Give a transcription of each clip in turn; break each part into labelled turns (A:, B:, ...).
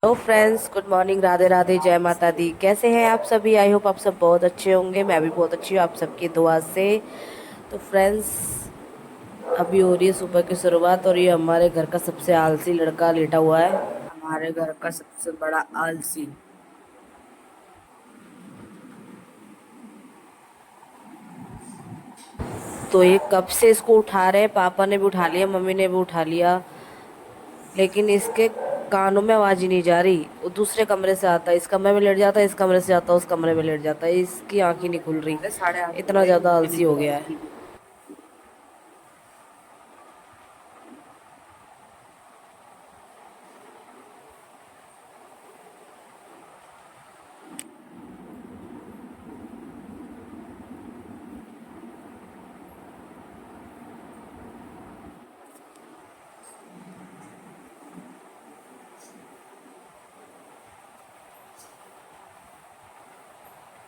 A: Hello friends, good morning, Radhe Radhe, जय माता दी। कैसे हैं आप सभी? आई होप आप सब बहुत अच्छे होंगे। मैं भी बहुत अच्छी हूँ आप सबकी दुआ से। तो फ्रेंड्स, अभी हो रही है सुबह की शुरुआत और ये हमारे घर का सबसे आलसी लड़का लेटा हुआ है। हमारे घर का सबसे बड़ा आलसी। तो ये कब से इसको उठा रहे हैं, पापा ने भी उठा लिया, मम्मी ने भी उठा लिया, लेकिन इसके कानों में आवाज ही नहीं जा रही। वो दूसरे कमरे से आता है, इस कमरे में लेट जाता है, इस कमरे से आता है, उस कमरे में लेट जाता है। इसकी आंख ही नहीं खुल रही, इतना ज्यादा आलसी हो गया है।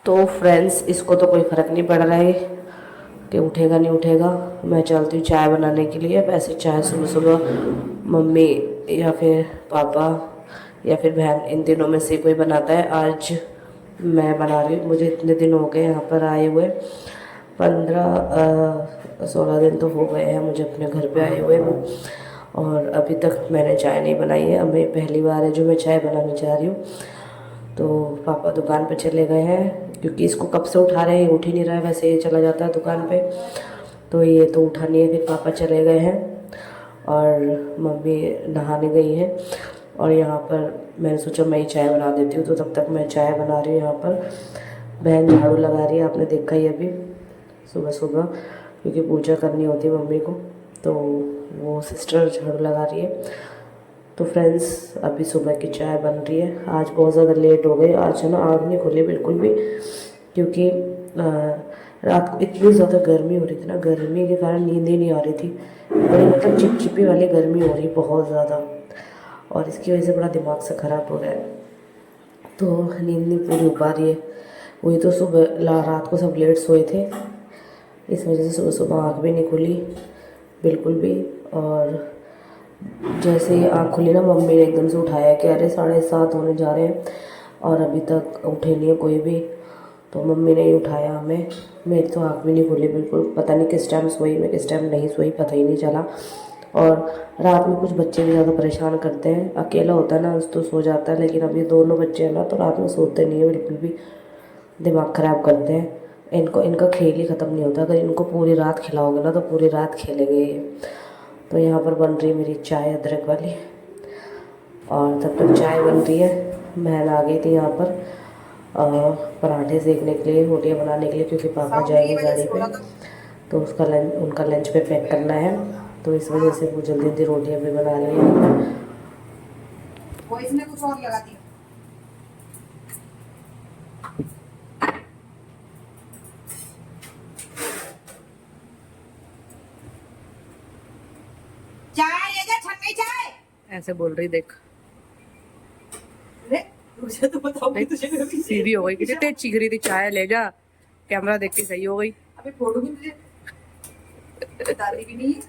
A: तो फ्रेंड्स, इसको तो कोई फ़र्क नहीं पड़ रहा है कि उठेगा नहीं उठेगा। मैं चलती हूँ चाय बनाने के लिए। वैसे चाय सुबह सुबह मम्मी या फिर पापा या फिर बहन, इन दिनों में से कोई बनाता है। आज मैं बना रही हूँ। मुझे इतने दिन हो गए यहाँ पर आए हुए, 15-16 दिन तो हो गए हैं मुझे अपने घर पे आए हुए में, और अभी तक मैंने चाय नहीं बनाई है। अब मैं पहली बार है जो मैं चाय बनाने जा रही हूँ। तो पापा दुकान पे चले गए हैं, क्योंकि इसको कब से उठा रहे हैं, उठ ही नहीं रहा है। वैसे ये चला जाता है दुकान पे, तो ये तो उठा नहीं है। फिर पापा चले गए हैं और मम्मी नहाने गई है। और यहाँ पर मैंने सोचा मैं ही चाय बना देती हूँ, तो तब तक मैं चाय बना रही हूँ। यहाँ पर बहन झाड़ू लगा रही है, आपने देखा ही अभी सुबह सुबह, क्योंकि पूजा करनी होती है मम्मी को, तो वो सिस्टर झाड़ू लगा रही है। तो फ्रेंड्स, अभी सुबह की चाय बन रही है। आज बहुत ज़्यादा लेट हो गई। आज है ना, आँख नहीं खुली बिल्कुल भी, क्योंकि रात को इतनी ज़्यादा गर्मी हो रही थी ना, गर्मी के कारण नींद ही नहीं आ रही थी। बड़ी मतलब चिपचिपी वाली गर्मी हो रही बहुत ज़्यादा, और इसकी वजह से बड़ा दिमाग से ख़राब हो रहा है। तो नींद नहीं पूरी हो पा रही है। वही तो सुबह रात को सब लेट सोए थे, इस वजह से सुबह सुबह आँख भी नहीं खुली बिल्कुल भी। और जैसे ही आँख खुली ना, मम्मी ने एकदम से उठाया कि अरे 7:30 होने जा रहे हैं और अभी तक उठे नहीं है कोई भी। तो मम्मी ने ही उठाया हमें। मेरी तो आँख भी नहीं खुली बिल्कुल। पता नहीं किस टाइम सोई मैं, किस टाइम नहीं सोई, पता ही नहीं चला। और रात में कुछ बच्चे भी ज़्यादा परेशान करते हैं। अकेला होता है ना तो सो जाता है, लेकिन अब ये दोनों बच्चे हैं ना, तो रात में सोते नहीं है बिल्कुल भी, दिमाग ख़राब करते हैं। इनका खेल ही ख़त्म नहीं होता। अगर इनको पूरी रात खिलाओगे ना तो पूरी रात खेलेंगे ये। तो यहाँ पर बन रही है मेरी चाय अदरक वाली, और तब तक चाय बन रही है। बहन आ गई थी यहाँ पर पराठे सेकने के लिए, रोटियाँ बनाने के लिए, क्योंकि पापा जाएंगे गाड़ी पे, तो उनका लंच पे पैक करना है। तो इस वजह से वो जल्दी जल्दी रोटियाँ भी बना रही है। वो इसमें कुछ और लगाती है। चाय ले जा, छन्नी चाय, ऐसे बोल रही देख। मुझे तो बताओ, सीधी हो गई, कितनी तेज चीख रही थी चाय ले जा। कैमरा देख के सही हो गई। अबे फोटो भी मुझे डाली भी नहीं है।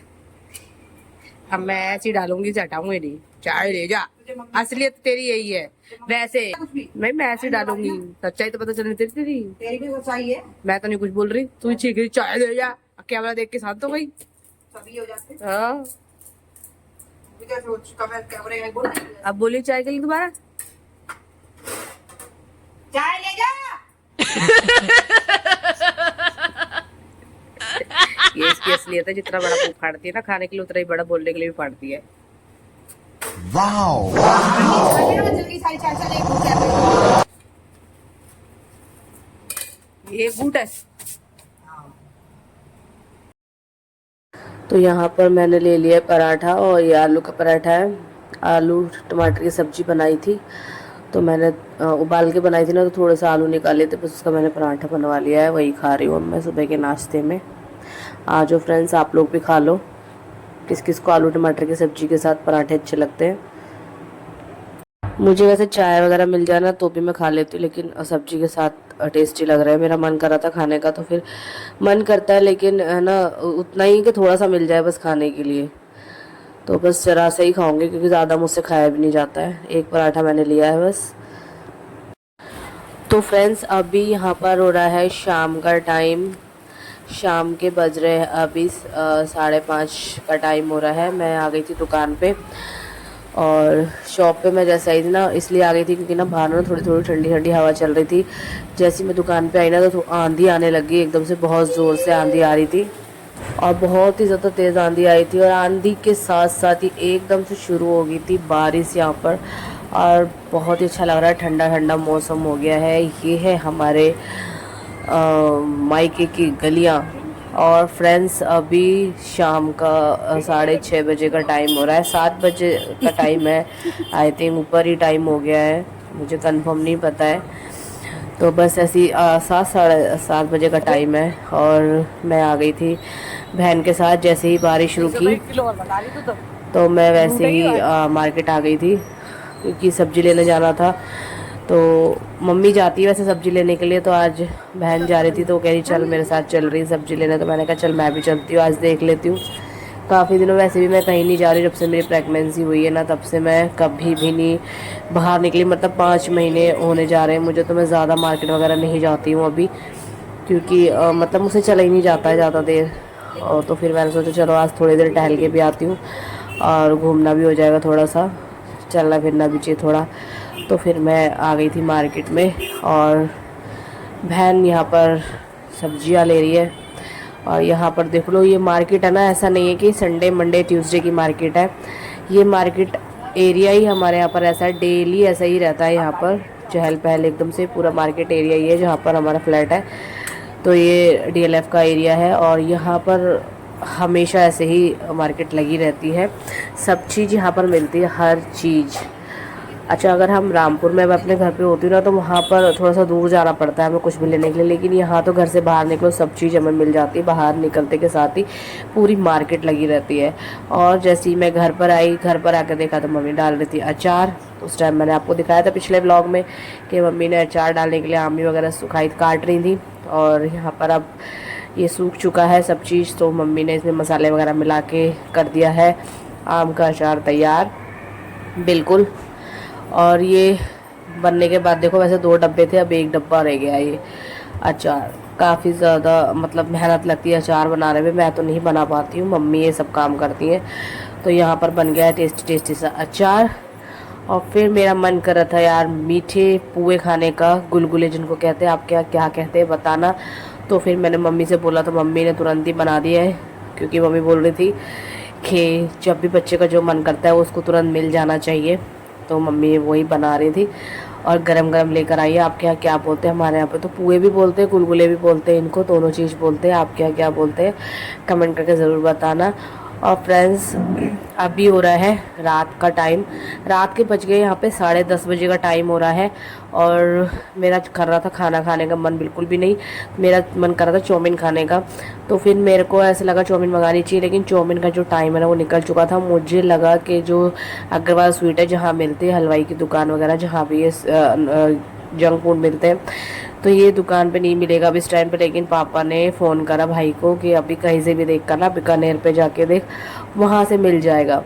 A: अब मैं ऐसी डालूंगी से हटाऊंगी नहीं। चाय ले जा, असलियत तेरी यही है। वैसे मैं ऐसे डालूंगी, सच्चाई तो पता चलनी तेरी तेरी भी सच्चाई है। मैं तो नहीं कुछ बोल रही, तू ही चीख रही चाय ले जा। कैमरा देख के शांत हो गई। सभी हो जाते। हाँ, अब बोली चाय के लिए दोबारा, चाय ले जा। ये इसकी असलियत है। जितना बड़ा मुंह फाड़ती है ना खाने के लिए, उतना ही बड़ा बोलने के लिए भी फाड़ती है। वाओ, ये बूट है। तो यहाँ पर मैंने ले लिया पराठा, और ये आलू का पराठा है। आलू टमाटर की सब्जी बनाई थी, तो मैंने उबाल के बनाई थी ना, तो थोड़े से आलू निकाले थे, बस उसका मैंने पराठा बनवा लिया है। वही खा रही हूँ मैं सुबह के नाश्ते में। आ जाओ फ्रेंड्स, आप लोग भी खा लो। किस किस को आलू टमाटर की सब्जी के साथ पराठे अच्छे लगते हैं। मुझे वैसे चाय वगैरह मिल जाए ना तो भी मैं खा लेती हूँ, लेकिन सब्जी के साथ टेस्टी लग रहा है। मेरा मन कर रहा था खाने का, तो फिर मन करता है, लेकिन है ना, उतना ही कि थोड़ा सा मिल जाए बस खाने के लिए। तो बस ज़रा सा ही खाऊंगी क्योंकि ज़्यादा मुझसे खाया भी नहीं जाता है। एक पराठा मैंने लिया है बस। तो फ्रेंड्स अभी यहाँ पर हो रहा है शाम का टाइम। शाम के बज रहे हैं अभी 5:30 का टाइम हो रहा है। मैं आ गई थी दुकान पे, और शॉप पे मैं जैसे आई थी ना, इसलिए आ गई थी क्योंकि ना बाहर ना थोड़ी थोड़ी ठंडी ठंडी हवा चल रही थी। जैसे ही मैं दुकान पे आई ना तो आंधी आने लगी, एकदम से बहुत ज़ोर से आंधी आ रही थी, और बहुत ही ज़्यादा तेज़ आंधी आई थी। और आंधी के साथ साथ ही एकदम से शुरू हो गई थी बारिश यहाँ पर, और बहुत ही अच्छा लग रहा है, ठंडा ठंडा मौसम हो गया है। ये है हमारे मायके की गलियाँ। और फ्रेंड्स अभी शाम का 6:30 बजे का टाइम हो रहा है, 7 बजे का टाइम है, आई थिंक ऊपर ही टाइम हो गया है, मुझे कंफर्म नहीं पता है। तो बस ऐसी 7 बजे का टाइम है, और मैं आ गई थी बहन के साथ। जैसे ही बारिश शुरू की तो मैं वैसे ही मार्केट आ गई थी क्योंकि सब्ज़ी लेने जाना था। तो मम्मी जाती है वैसे सब्ज़ी लेने के लिए, तो आज बहन जा रही थी तो कह रही चल मेरे साथ चल रही सब्ज़ी लेने। तो मैंने कहा चल मैं भी चलती हूँ, आज देख लेती हूँ। काफ़ी दिनों वैसे भी मैं कहीं नहीं जा रही, जब से मेरी प्रेगनेंसी हुई है ना तब से मैं कभी भी नहीं बाहर निकली। मतलब 5 महीने होने जा रहे हैं मुझे, तो मैं ज़्यादा मार्केट वगैरह नहीं जाती हूँ अभी, क्योंकि मतलब मुझसे चला ही नहीं जाता है ज़्यादा देर। और तो फिर मैंने सोचा चलो आज थोड़ी देर टहल के भी आती हूँ, और घूमना भी हो जाएगा, थोड़ा सा चलना फिरना भी चाहिए थोड़ा। तो फिर मैं आ गई थी मार्केट में, और बहन यहाँ पर सब्जियाँ ले रही है। और यहाँ पर देख लो, ये मार्केट है ना, ऐसा नहीं है कि संडे मंडे ट्यूसडे की मार्केट है। ये मार्केट एरिया ही हमारे यहाँ पर ऐसा है, डेली ऐसा ही रहता है यहाँ पर, चहल पहल एकदम से। पूरा मार्केट एरिया ही है जहाँ पर हमारा फ्लैट है, तो ये डीएलएफ का एरिया है। और यहाँ पर हमेशा ऐसे ही मार्केट लगी रहती है, सब चीज़ यहाँ पर मिलती है, हर चीज़। अच्छा, अगर हम रामपुर में अपने घर पे होती हूँ ना तो वहाँ पर थोड़ा सा दूर जाना पड़ता है हमें कुछ भी लेने के लिए, लेकिन यहाँ तो घर से बाहर निकलो सब चीज़ हमें मिल जाती है। बाहर निकलते के साथ ही पूरी मार्केट लगी रहती है। और जैसे ही मैं घर पर आई, घर पर आकर देखा तो मम्मी डाल रही थी अचार। उस टाइम मैंने आपको दिखाया था पिछले ब्लॉग में कि मम्मी ने अचार डालने के लिए आमी वगैरह सुखाई काट रही थी। और यहाँ पर अब ये सूख चुका है सब चीज़, तो मम्मी ने इसमें मसाले वगैरह मिला के कर दिया है आम का अचार तैयार बिल्कुल। और ये बनने के बाद देखो, वैसे 2 डब्बे थे, अब 1 डब्बा रह गया। ये अचार काफ़ी ज़्यादा मतलब मेहनत लगती है अचार बनाने में, मैं तो नहीं बना पाती हूँ, मम्मी ये सब काम करती हैं। तो यहाँ पर बन गया है टेस्टी टेस्टी सा अचार। और फिर मेरा मन कर रहा था यार मीठे पुए खाने का, गुलगुले जिनको कहते हैं, आप क्या क्या कहते हैं बताना। तो फिर मैंने मम्मी से बोला तो मम्मी ने तुरंत ही बना दिया है, क्योंकि मम्मी बोल रही थी कि जब भी बच्चे का जो मन करता है वो उसको तुरंत मिल जाना चाहिए। तो मम्मी वही बना रही थी, और गरम गरम लेकर आई है। आप क्या क्या बोलते हैं, हमारे यहाँ पे तो पुए भी बोलते हैं, गुलगुले भी बोलते हैं, इनको दोनों चीज़ बोलते हैं। आप क्या क्या बोलते हैं कमेंट करके ज़रूर बताना। और फ्रेंड्स अभी हो रहा है रात का टाइम, रात के बज गए यहाँ पे 10:30 बजे का टाइम हो रहा है। और मेरा कर रहा था खाना खाने का मन बिल्कुल भी नहीं, मेरा मन कर रहा था चाउमीन खाने का। तो फिर मेरे को ऐसा लगा चाउमीन मंगानी चाहिए, लेकिन चाउमीन का जो टाइम है ना वो निकल चुका था। मुझे लगा कि जो अग्रवाल स्वीट है जहाँ मिलती है हलवाई की दुकान वगैरह, जहाँ भी ये जंक फूड मिलते हैं, तो ये दुकान पे नहीं मिलेगा अभी इस टाइम पे। लेकिन पापा ने फ़ोन करा भाई को कि अभी कहीं से भी देख कर ना, बीकानेर पे जाके देख, वहाँ से मिल जाएगा।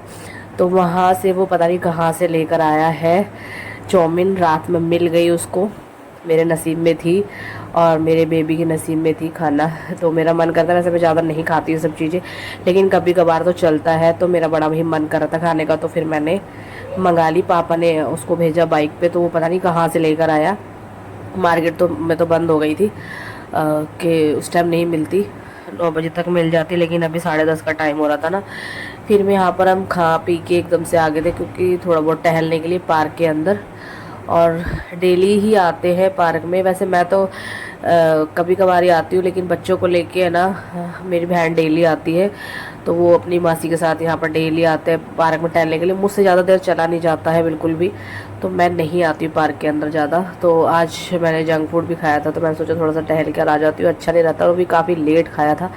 A: तो वहाँ से वो पता नहीं कहाँ से लेकर आया है चाउमीन, रात में मिल गई उसको, मेरे नसीब में थी और मेरे बेबी के नसीब में थी खाना। तो मेरा मन करता है, वैसे मैं ज़्यादा नहीं खाती हूँ सब चीज़ें, लेकिन कभी कभार तो चलता है। तो मेरा बड़ा भी मन कर रहा था खाने का, तो फिर मैंने मंगा ली। पापा ने उसको भेजा बाइक पे, तो वो पता नहीं कहाँ से लेकर आया। मार्केट तो मैं तो बंद हो गई थी कि उस टाइम नहीं मिलती, 9 बजे तक मिल जाती, लेकिन अभी 10:30 का टाइम हो रहा था ना। फिर मैं यहाँ पर हम खा पी के एकदम से आ गए थे, क्योंकि थोड़ा बहुत टहलने के लिए पार्क के अंदर। और डेली ही आते हैं पार्क में, वैसे मैं तो कभी कभार ही आती हूँ, लेकिन बच्चों को लेके है ना, मेरी बहन डेली आती है, तो वो अपनी मासी के साथ यहाँ पर डेली आते हैं पार्क में टहलने के लिए। मुझसे ज़्यादा देर चला नहीं जाता है बिल्कुल भी, तो मैं नहीं आती हूँ पार्क के अंदर ज़्यादा। तो आज मैंने जंक फूड भी खाया था, तो मैंने सोचा थोड़ा सा टहल कर आ जाती हूँ, अच्छा नहीं रहता। और भी काफ़ी लेट खाया था,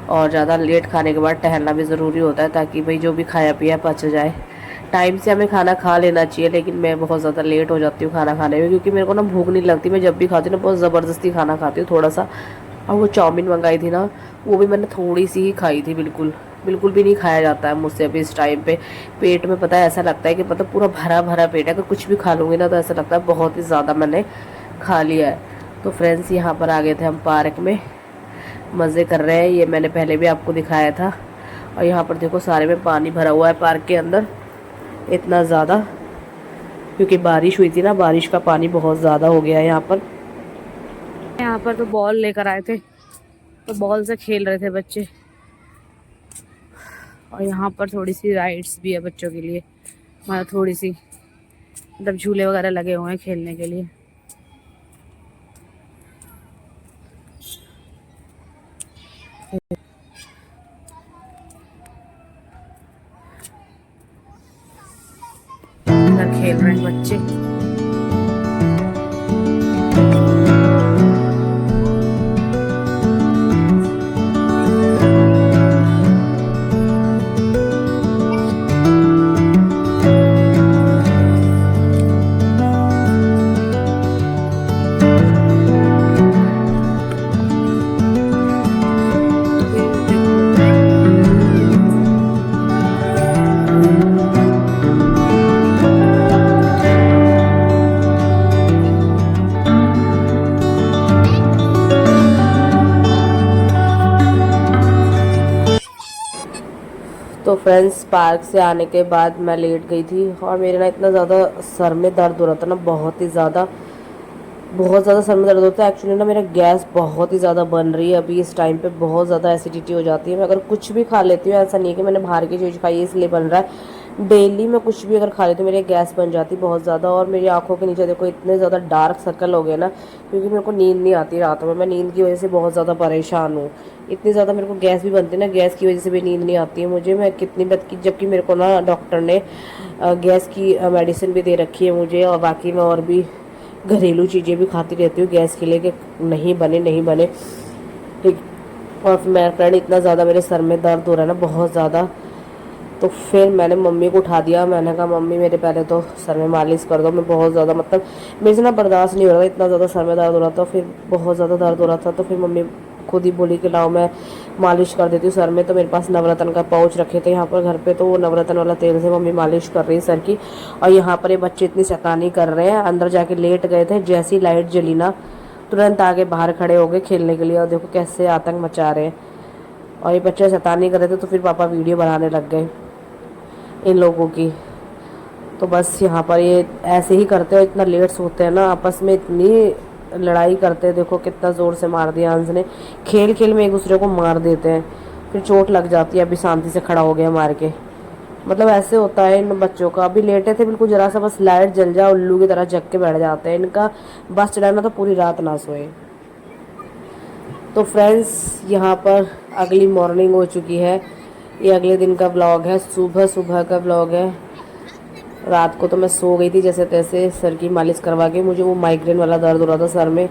A: और ज़्यादा लेट खाने के बाद टहलना भी ज़रूरी होता है, ताकि भाई जो भी खाया पिया पच जाए। टाइम से हमें खाना खा लेना चाहिए, लेकिन मैं बहुत ज़्यादा लेट हो जाती हूँ खाना खाने में, क्योंकि मेरे को ना भूख नहीं लगती। मैं जब भी खाती हूँ ना बहुत ज़बरदस्ती खाना खाती हूँ थोड़ा सा। और वो चाउमीन मंगाई थी ना, वो भी मैंने थोड़ी सी ही खाई थी बिल्कुल, बिल्कुल भी नहीं खाया जाता है मुझसे अभी इस टाइम पे। पेट में पता है ऐसा लगता है कि मतलब पूरा भरा भरा पेट है, अगर कुछ भी खा लूँगी ना तो ऐसा लगता है बहुत ही ज़्यादा मैंने खा लिया है। तो फ्रेंड्स यहाँ पर आ गए थे हम पार्क में, मज़े कर रहे हैं। ये मैंने पहले भी आपको दिखाया था। और यहाँ पर देखो सारे में पानी भरा हुआ है पार्क के अंदर, इतना ज़्यादा, क्योंकि बारिश हुई थी ना, बारिश का पानी बहुत ज़्यादा हो गया है यहाँ पर। यहाँ पर तो बॉल लेकर आए थे, तो बॉल से खेल रहे थे बच्चे। और यहाँ पर थोड़ी सी राइड्स भी है बच्चों के लिए, मतलब थोड़ी सी, मतलब झूले वगैरह लगे हुए हैं खेलने के लिए। इधर खेल रहे हैं बच्चे। तो फ्रेंड्स पार्क से आने के बाद मैं लेट गई थी और मेरे ना इतना ज़्यादा सर में दर्द हो रहा था ना, बहुत ही ज़्यादा, बहुत ज़्यादा सर में दर्द होता है। एक्चुअली ना मेरा गैस बहुत ही ज़्यादा बन रही है अभी इस टाइम पे, बहुत ज़्यादा एसिडिटी हो जाती है। मैं अगर कुछ भी खा लेती हूँ, ऐसा नहीं है कि मैंने बाहर की चीज़ खाई है इसलिए बन रहा है, डेली मैं कुछ भी अगर खा लेती हूँ मेरी गैस बन जाती है बहुत ज़्यादा। और मेरी आंखों के नीचे देखो इतने ज़्यादा डार्क सर्कल हो गए ना, क्योंकि मेरे को नींद नहीं आती रात में, मैं नींद की वजह से बहुत ज़्यादा परेशान हूँ। इतनी ज़्यादा मेरे को गैस भी बनती है ना, गैस की वजह से भी नींद नहीं आती है मुझे। मैं कितनी बात की, जबकि मेरे को ना डॉक्टर ने गैस की मेडिसिन भी दे रखी है मुझे, और बाकी मैं और भी घरेलू चीज़ें भी खाती रहती हूँ गैस के लिए कि नहीं बने नहीं बने, ठीक। और मेरा फ्रेंड इतना ज़्यादा मेरे सर में दर्द हो रहा है ना, बहुत ज़्यादा। तो फिर मैंने मम्मी को उठा दिया, मैंने कहा मम्मी मेरे पहले तो सर में मालिश कर दो। मैं बहुत ज़्यादा, मतलब मेरे से ना बर्दाश्त नहीं हो रहा था, इतना ज़्यादा सर में दर्द हो रहा था, फिर बहुत ज़्यादा दर्द हो रहा था। तो फिर मम्मी खुद ही बोली कि लाओ मैं मालिश कर देती हूँ सर में। तो मेरे पास नवरत्न का पाउच रखे थे यहाँ पर घर पे, तो वो नवरत्न वाला तेल से मम्मी मालिश कर रही है सर की। और यहाँ पर ये बच्चे इतनी शैतानी कर रहे हैं, अंदर जाके लेट गए थे, जैसी लाइट जली ना तुरंत आगे बाहर खड़े हो गए खेलने के लिए। और देखो कैसे आतंक मचा रहे हैं। और ये बच्चे शैतानी कर रहे थे, तो फिर पापा वीडियो बनाने लग गए इन लोगों की। तो बस यहाँ पर ये ऐसे ही करते हैं, इतना लेट सोते हैं ना, आपस में इतनी लड़ाई करते हैं। देखो कितना ज़ोर से मार दिया अंश ने, खेल खेल में एक दूसरे को मार देते हैं, फिर चोट लग जाती है। अभी शांति से खड़ा हो गया मार के, मतलब ऐसे होता है इन बच्चों का। अभी लेटे थे बिल्कुल, जरा सा बस लाइट जल जाए उल्लू की तरह जग के बैठ जाते हैं। इनका बस चढ़ाना तो पूरी रात ना सोए। तो फ्रेंड्स यहाँ पर अगली मॉर्निंग हो चुकी है, ये अगले दिन का ब्लॉग है, सुबह सुबह का ब्लॉग है। रात को तो मैं सो गई थी जैसे तैसे, सर की मालिश करवा के। मुझे वो माइग्रेन वाला दर्द हो रहा था सर में।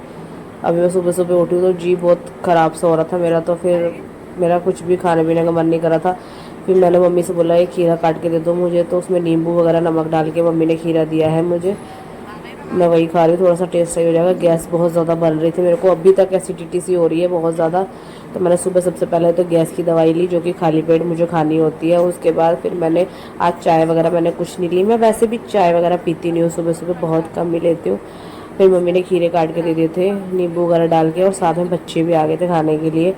A: अभी मैं सुबह सुबह उठी हूँ तो जी बहुत ख़राब सा हो रहा था मेरा, तो फिर मेरा कुछ भी खाने पीने का मन नहीं कर रहा था। फिर मैंने मम्मी से बोला ये खीरा काट के दे दो मुझे, तो उसमें नींबू वगैरह नमक डाल के मम्मी ने खीरा दिया है मुझे, मैं वही खा रही हूँ, थोड़ा सा टेस्ट सही हो जाएगा। गैस बहुत ज़्यादा बन रही थी मेरे को, अभी तक एसिडिटी सी हो रही है बहुत ज़्यादा। तो मैंने सुबह सबसे पहले तो गैस की दवाई ली, जो कि खाली पेट मुझे खानी होती है। उसके बाद फिर मैंने आज चाय वगैरह मैंने कुछ नहीं ली, मैं वैसे भी चाय वगैरह पीती नहीं हूँ, सुबह सुबह बहुत कम ही लेती हूँ। फिर मम्मी ने खीरे काट के दे दिए थे नींबू वगैरह डाल के, और साथ में बच्चे भी आ गए थे खाने के लिए।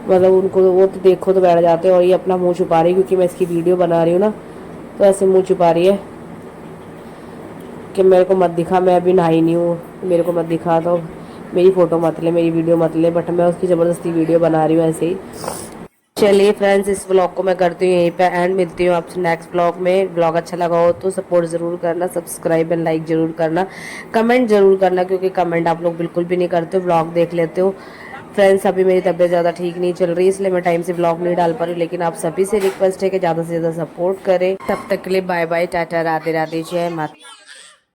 A: मतलब उनको वो तो देखो तो बैठ जाते हैं, और ये अपना मुँह छुपा रही है क्योंकि मैं इसकी वीडियो बना रही हूँ ना, तो ऐसे मुँह छुपा रही है कि मेरे को मत दिखा, मैं अभी नहाई नहीं हूँ, मेरे को मत दिखा, तो मेरी फ़ोटो मत ले, मेरी वीडियो मत ले। बट मैं उसकी ज़बरदस्ती वीडियो बना रही हूँ ऐसे ही। चलिए फ्रेंड्स, इस ब्लॉग को मैं करती हूँ यहीं पे एंड, मिलती हूँ आपसे नेक्स्ट ब्लॉग में। ब्लॉग अच्छा लगा हो तो सपोर्ट ज़रूर करना, सब्सक्राइब एंड लाइक ज़रूर करना, कमेंट ज़रूर करना, क्योंकि कमेंट आप लोग बिल्कुल भी नहीं करते हो, ब्लॉग देख लेते हो। फ्रेंड्स अभी मेरी तबीयत ज़्यादा ठीक नहीं चल रही, इसलिए मैं टाइम से ब्लॉग नहीं डाल पा रही हूँ, लेकिन आप सभी से रिक्वेस्ट है कि ज़्यादा से ज़्यादा सपोर्ट करें। तब तक के लिए बाय बाय, टाटा, राधे राधे, जय माता।